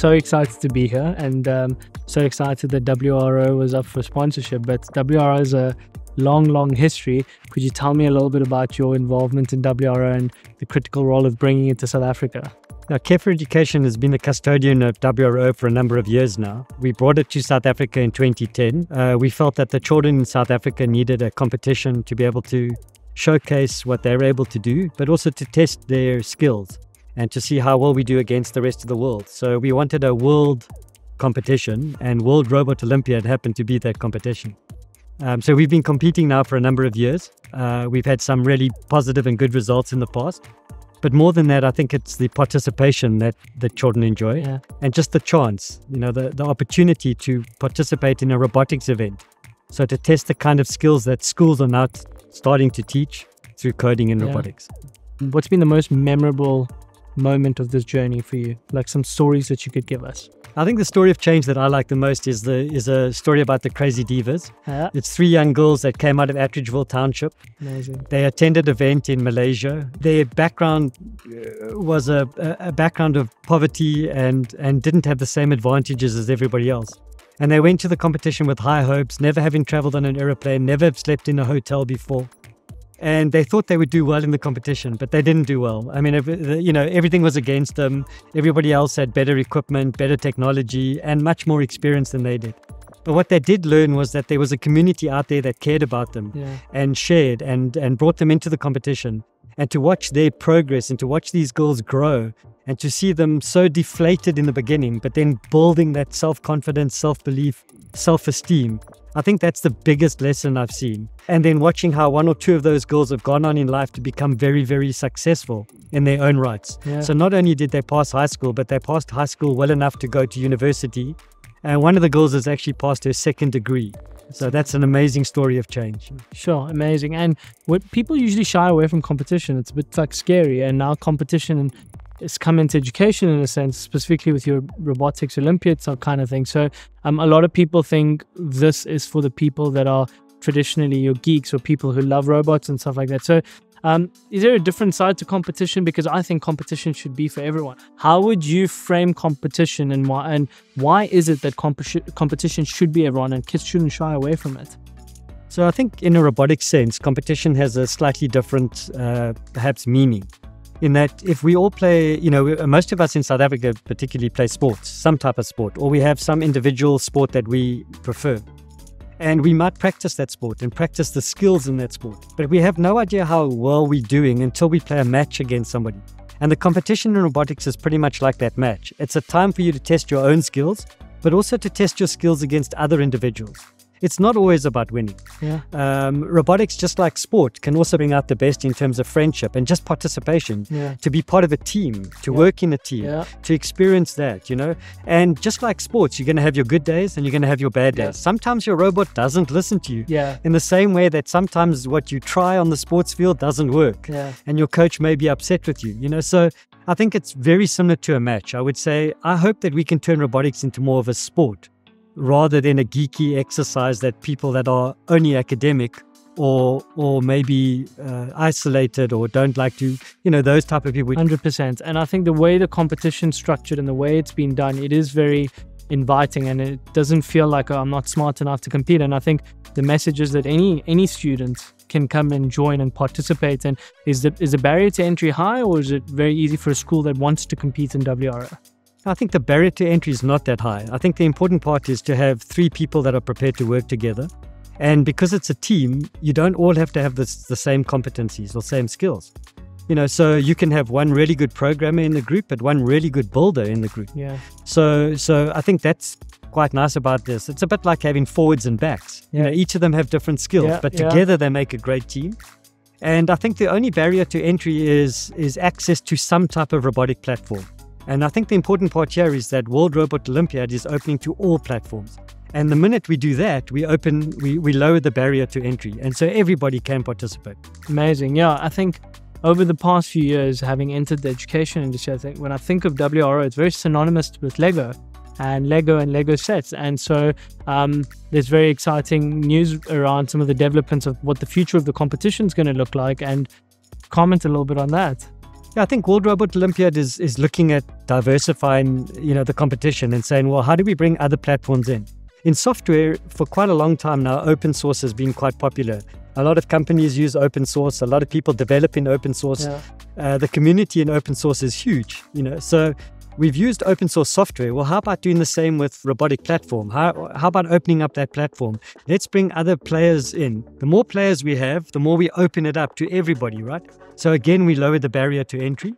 so excited to be here, and so excited that WRO was up for sponsorship. But WRO is a long history. Could you tell me a little bit about your involvement in WRO and the critical role of bringing it to South Africa? Now, Care for Education has been the custodian of WRO for a number of years now. We brought it to South Africa in 2010. We felt that the children in South Africa needed a competition to be able to showcase what they're able to do, but also to test their skills and to see how well we do against the rest of the world. So we wanted a world competition, and World Robot Olympiad happened to be that competition. So we've been competing now for a number of years. We've had some really positive and good results in the past. But more than that, I think it's the participation that the children enjoy, and just the chance, the opportunity to participate in a robotics event. So to test the kind of skills that schools are now starting to teach through coding and robotics. What's been the most memorable moment of this journey for you? Like some stories that you could give us? I think the story of change that I like the most is a story about the Crazy Divas. It's 3 young girls that came out of Attridgeville Township. Amazing. They attended an event in Malaysia. Their background was a background of poverty and didn't have the same advantages as everybody else. And they went to the competition with high hopes, never having traveled on an aeroplane, never have slept in a hotel before. And they thought they would do well in the competition, but they didn't do well. I mean, everything was against them. Everybody else had better equipment, better technology, and much more experience than they did. But what they did learn was that there was a community out there that cared about them and shared and brought them into the competition. And to watch their progress and to watch these girls grow and to see them so deflated in the beginning, but then building that self-confidence, self-belief, self-esteem, I think that's the biggest lesson I've seen. And then watching how 1 or 2 of those girls have gone on in life to become very, very successful in their own rights. So not only did they pass high school, but they passed high school well enough to go to university. And one of the girls has actually passed her 2nd degree. So that's an amazing story of change. Sure, amazing. And what people usually shy away from competition, it's a bit like scary. And now competition has come into education in a sense, specifically with your robotics Olympiad kind of thing. So a lot of people think this is for the people that are traditionally your geeks or people who love robots and stuff like that. So is there a different side to competition? Because I think competition should be for everyone. How would you frame competition, and why is it that competition should be everyone and kids shouldn't shy away from it? So I think in a robotic sense, competition has a slightly different, perhaps, meaning. In that if we all play, most of us in South Africa particularly play sports, some type of sport, or we have some individual sport that we prefer. And we might practice that sport and practice the skills in that sport. But we have no idea how well we're doing until we play a match against somebody. And the competition in robotics is pretty much like that match. It's a time for you to test your own skills, but also to test your skills against other individuals. It's not always about winning. Robotics, just like sport, can also bring out the best in terms of friendship and just participation, to be part of a team, to work in a team, to experience that, And just like sports, you're going to have your good days and you're going to have your bad days. Sometimes your robot doesn't listen to you. In the same way that sometimes what you try on the sports field doesn't work. And your coach may be upset with you, So I think it's very similar to a match. I would say, I hope that we can turn robotics into more of a sport, rather than a geeky exercise that people that are only academic or maybe isolated or don't like to, those type of people. 100%. And I think the way the competition's structured and the way it's been done, it is very inviting, and it doesn't feel like, I'm not smart enough to compete. And I think the message is that any student can come and join and participate. And is the barrier to entry high, or is it very easy for a school that wants to compete in WRO? I think the barrier to entry is not that high. I think the important part is to have 3 people that are prepared to work together. And because it's a team, you don't all have to have the same competencies or same skills. So you can have one really good programmer in the group, but one really good builder in the group. So I think that's quite nice about this. It's a bit like having forwards and backs. Each of them have different skills, but together they make a great team. And I think the only barrier to entry is access to some type of robotic platform. And I think the important part here is that World Robot Olympiad is opening to all platforms. And the minute we do that, we lower the barrier to entry. And so everybody can participate. Amazing. Yeah, I think over the past few years, having entered the education industry, I think when I think of WRO, it's very synonymous with Lego and Lego sets. And so there's very exciting news around some of the developments of what the future of the competition is going to look like. And comment a little bit on that. Yeah, I think World Robot Olympiad is looking at diversifying, the competition and saying, well, how do we bring other platforms in? In software, for quite a long time now, open source has been quite popular. A lot of companies use open source. A lot of people develop in open source. Yeah. The community in open source is huge, So we've used open source software. Well, how about doing the same with robotic platform? How about opening up that platform? Let's bring other players in. The more players we have, the more we open it up to everybody, right? So again, we lower the barrier to entry.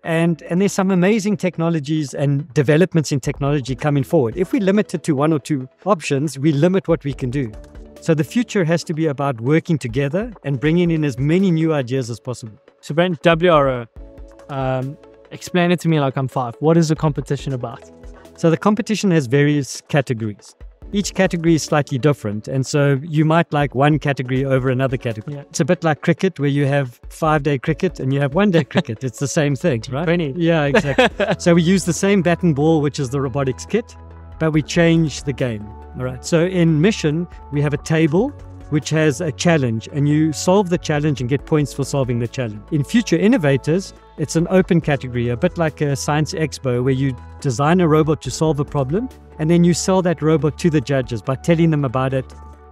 And there's some amazing technologies and developments in technology coming forward. If we limit it to one or two options, we limit what we can do. So the future has to be about working together and bringing in as many new ideas as possible. So Brent, WRO, explain it to me like I'm 5. What is the competition about? So the competition has various categories. Each category is slightly different. And so you might like one category over another category. Yeah. It's a bit like cricket, where you have 5-day cricket and you have 1-day cricket. It's the same thing, right? 20. Yeah, exactly. So we use the same bat and ball, which is the robotics kit, but we change the game. All right. So in Mission, we have a table which has a challenge, and you solve the challenge and get points for solving the challenge. In Future Innovators, it's an open category, a bit like a science expo, where you design a robot to solve a problem, and then you sell that robot to the judges by telling them about it,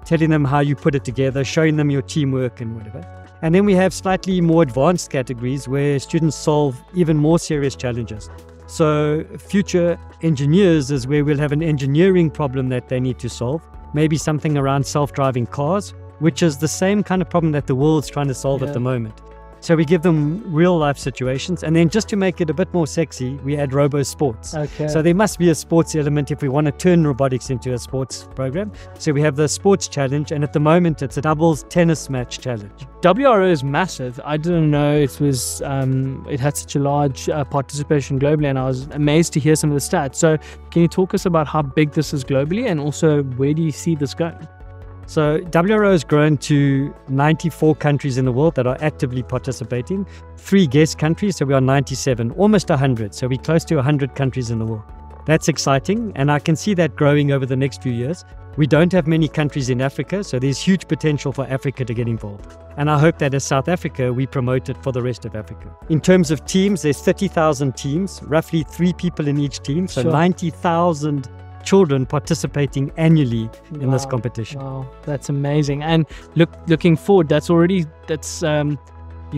telling them how you put it together, showing them your teamwork and whatever. And then we have slightly more advanced categories where students solve even more serious challenges. So Future Engineers is where we'll have an engineering problem that they need to solve. Maybe something around self-driving cars, which is the same kind of problem that the world's trying to solve at the moment. So we give them real life situations. And then just to make it a bit more sexy, we add robo sports. Okay. So there must be a sports element if we want to turn robotics into a sports program. So we have the sports challenge, and at the moment it's a doubles tennis match challenge. WRO is massive. I didn't know it was it had such a large participation globally, and I was amazed to hear some of the stats. So can you talk us about how big this is globally, and also where do you see this going? So WRO has grown to 94 countries in the world that are actively participating, 3 guest countries, so we are 97, almost 100. So we're close to 100 countries in the world. That's exciting, and I can see that growing over the next few years. We don't have many countries in Africa, so there's huge potential for Africa to get involved. And I hope that as South Africa, we promote it for the rest of Africa. In terms of teams, there's 30,000 teams, roughly 3 people in each team, so Sure. 90,000 children participating annually in this competition. Wow, that's amazing. And looking forward, that's you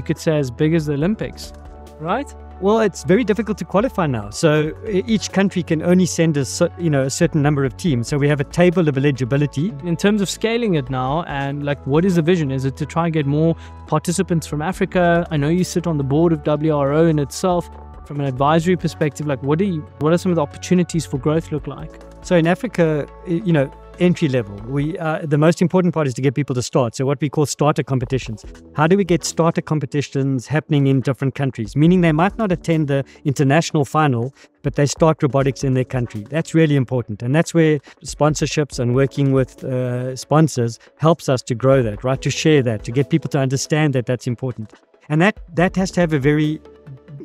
could say as big as the Olympics, right? Well, it's very difficult to qualify now. So each country can only send a certain number of teams. So we have a table of eligibility. In terms of scaling it now, and like, what is the vision? Is it to try and get more participants from Africa? I know you sit on the board of WRO in itself. From an advisory perspective, like what are some of the opportunities for growth look like? So in Africa, entry level, the most important part is to get people to start. So what we call starter competitions. How do we get starter competitions happening in different countries? Meaning they might not attend the international final, but they start robotics in their country. That's really important. And that's where sponsorships and working with sponsors helps us to grow that, right? To share that, to get people to understand that that's important. And that has to have a very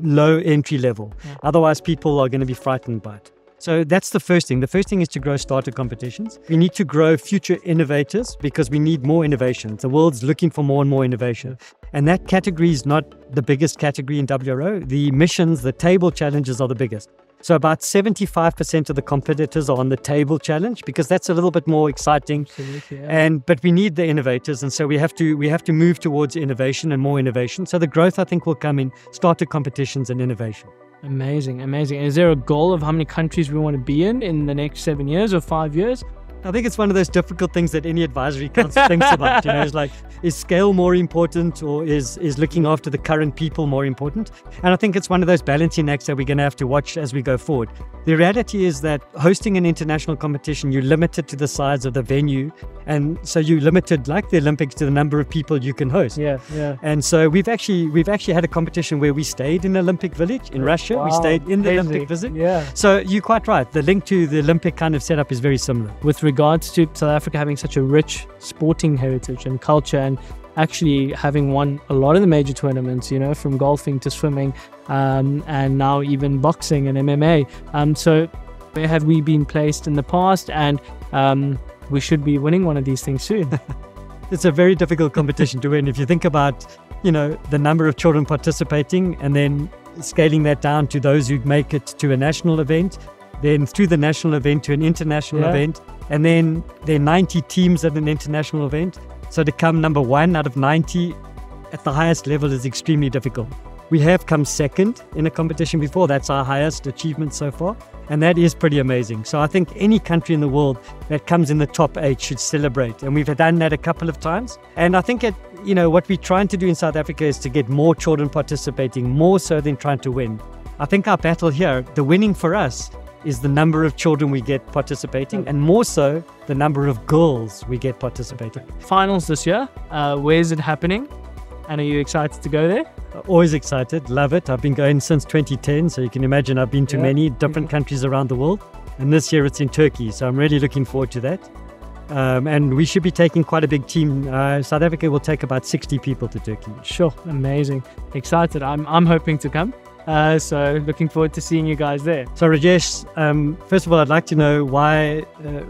low entry level. Yeah. Otherwise, people are going to be frightened by it. So that's the first thing. The first thing is to grow starter competitions. We need to grow future innovators because we need more innovation. The world's looking for more and more innovation. And that category is not the biggest category in WRO. The missions, the table challenges are the biggest. So about 75% of the competitors are on the table challenge because that's a little bit more exciting. Absolutely, yeah. But we need the innovators, and so we have to move towards innovation and more innovation. So the growth, I think, will come in starter competitions and innovation. Amazing. Is there a goal of how many countries we want to be in the next 7 years or 5 years? I think it's one of those difficult things that any advisory council thinks about. It's like, is scale more important, or is looking after the current people more important? And I think it's one of those balancing acts that we're going to have to watch as we go forward. The reality is that hosting an international competition, you're limited to the size of the venue. And so you're limited, like the Olympics, to the number of people you can host. Yeah. And so we've actually had a competition where we stayed in Olympic Village in Russia. Wow, we stayed in the crazy. Olympic Village. Yeah. So you're quite right. The link to the Olympic kind of setup is very similar. With regards to South Africa having such a rich sporting heritage and culture, and actually having won a lot of the major tournaments, from golfing to swimming, and now even boxing and MMA. So where have we been placed in the past? And we should be winning one of these things soon. It's a very difficult competition to win. If you think about, the number of children participating, and then scaling that down to those who make it to a national event, then through the national event to an international event, and then there are 90 teams at an international event. So to come number 1 out of 90 at the highest level is extremely difficult. We have come second in a competition before. That's our highest achievement so far. And that is pretty amazing. So I think any country in the world that comes in the top 8 should celebrate. And we've done that a couple of times. And I think what we're trying to do in South Africa is to get more children participating, more so than trying to win. I think our battle here, the winning for us, is the number of children we get participating, and more so the number of girls we get participating. Finals this year. Where is it happening? And are you excited to go there? Always excited, love it. I've been going since 2010, so you can imagine I've been to many different countries around the world. And this year it's in Turkey, so I'm really looking forward to that. And we should be taking quite a big team. South Africa will take about 60 people to Turkey. Sure, amazing. Excited. I'm hoping to come. So looking forward to seeing you guys there. So Rajesh, first of all, I'd like to know why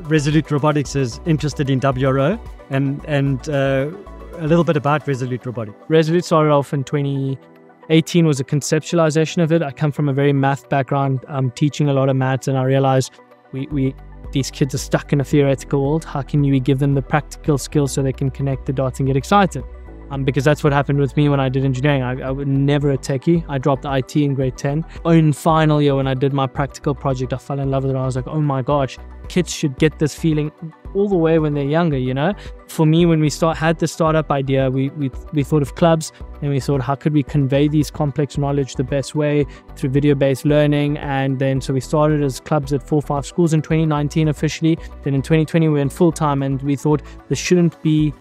Resolute Robotics is interested in WRO and a little bit about Resolute Robotics. Resolute started off in 2018, was a conceptualization of it. I come from a very math background. I'm teaching a lot of maths, and I realized these kids are stuck in a theoretical world. How can you give them the practical skills so they can connect the dots and get excited? Because that's what happened with me when I did engineering. I was never a techie. I dropped IT in grade 10. In final year, when I did my practical project, I fell in love with it. I was like, oh my gosh, kids should get this feeling all the way when they're younger, you know? For me, when we had the startup idea, we thought of clubs, and we thought, how could we convey these complex knowledge the best way through video-based learning? And then so we started as clubs at 4 or 5 schools in 2019 officially. Then in 2020, we went full-time, and we thought this shouldn't be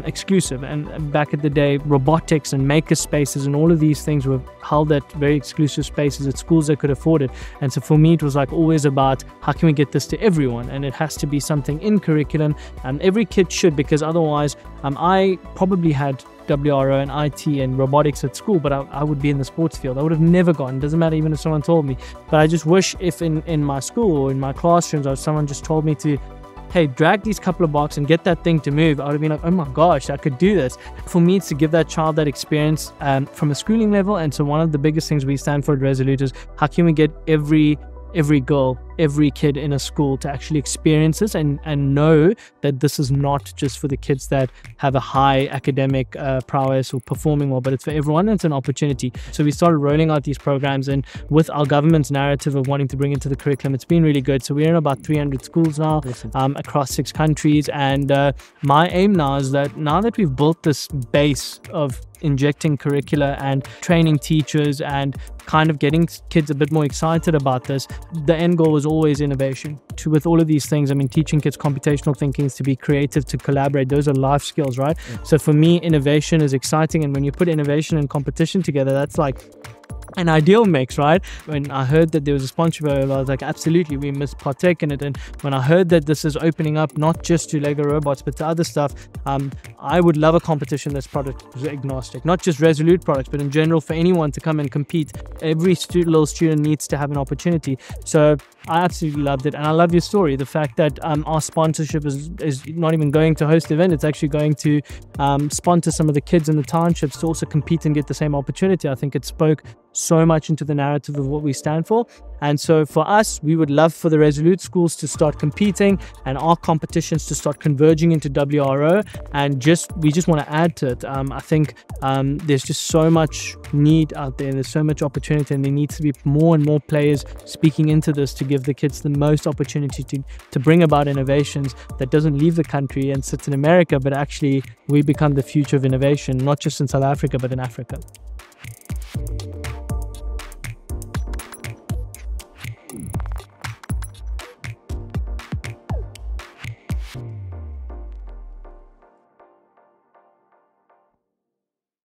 exclusive. And back at the day, robotics and maker spaces and all of these things were held at very exclusive spaces at schools that could afford it. And so for me, it was like always about how can we get this to everyone, and it has to be something in curriculum, and every kid should, because otherwise I probably had WRO and IT and robotics at school, but I would be in the sports field. I would have never gone. It doesn't matter even if someone told me. But I just wish if in my school or in my classrooms, or someone just told me to, hey, drag these couple of boxes and get that thing to move, I would have been like, oh my gosh, I could do this. For me, it's to give that child that experience from a schooling level. And so one of the biggest things we stand for at Resolute is how can we get every girl, every kid in a school to actually experience this and know that this is not just for the kids that have a high academic prowess or performing well, but it's for everyone. It's an opportunity. So we started rolling out these programs, and with our government's narrative of wanting to bring into the curriculum, it's been really good. So we're in about 300 schools now, across 6 countries. And my aim now is that now that we've built this base of injecting curricula and training teachers and kind of getting kids a bit more excited about this, the end goal is always innovation. With all of these things, I mean, teaching kids computational thinking is to be creative, to collaborate. Those are life skills, right? So for me, innovation is exciting. And when you put innovation and competition together, that's like an ideal mix, right? When I heard that there was a sponsorship, I was like, absolutely, we must partake in it. And when I heard that this is opening up not just to Lego robots, but to other stuff, I would love a competition that's product agnostic, not just Resolute products, but in general for anyone to come and compete. Every little student needs to have an opportunity. So I absolutely loved it. And I love your story. The fact that our sponsorship is not even going to host the event, it's actually going to sponsor some of the kids in the townships to also compete and get the same opportunity. I think it spoke so much into the narrative of what we stand for. And so for us, we would love for the Resolute schools to start competing and our competitions to start converging into WRO, and we just want to add to it. I think there's just so much need out there, and there's so much opportunity, and there needs to be more and more players speaking into this to give the kids the most opportunity to bring about innovations that doesn't leave the country and sits in America, but actually we become the future of innovation, not just in South Africa, but in Africa.